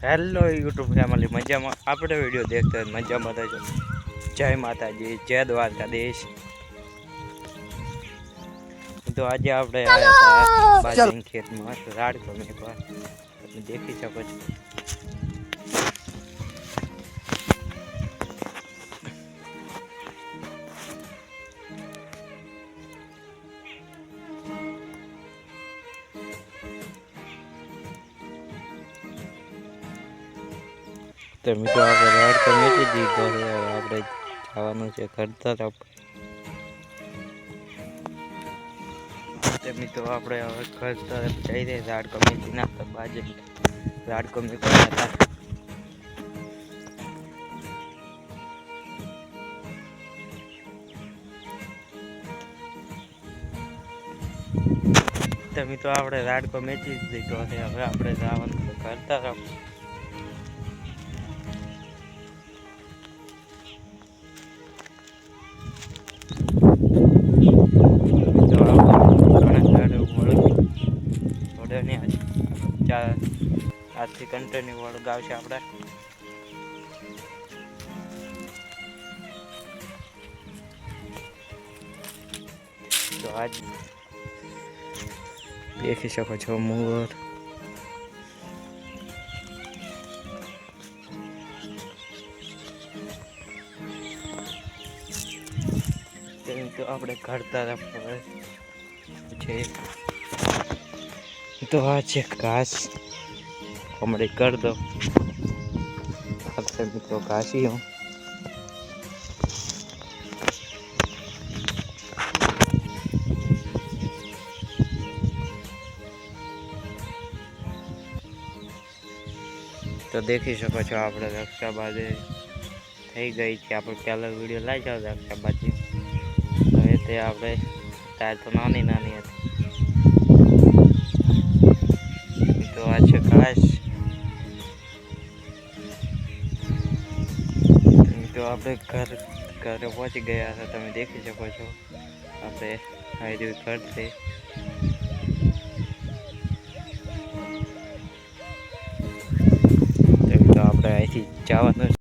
Hello YouTube family, મજામાં? આપણે video દેખતા હોય મજામાં રહેજો. જય માતાજી, જય દ્વારકાધીશ. તો આજે આપણે આવ્યા હતા બાજરી ખેતમાં રાડકો મેકવા. તમે દેખી શકો છો. તો મિત્રો આપણે રાડકો મેકી દીધો છે. આપણે જવાનું છે ઘર તરફ. મિત્રો આપણે હવે ઘર તરફ જઈ રહી. રાડકો મેકી નાખતા બાજરી રાડકો મેકવા હતા. તો મિત્રો આપણે રાડકો મેચી દીધો છે. હવે આપણે જવાનું ઘર તરફ. આજથી કન્ટિન્યુ વળગાવશે આપણે. તો આજ દેખી શકો છો મોર. તો આપણે ઘર તરફ છે. તો આ છે ઘાસ હમણાં કરી દો. આપણે મિત્રો ઘાસી હું તો દેખી શકો છો. આપણે રક્ષાબાજી થઈ ગઈ છે. આપણે પહેલો વિડીયો લાવી જાવ રક્ષાબાજી. હવે તે આપણે ત્યારે તો નાની નાની હતી. તો આ છે ઘાસ. તો આપણે ઘરે પહોંચી ગયા હતા. તમે દેખી શકો છો. આપણે આવી ઘર છે. તો આપણે અહીંથી જવાનું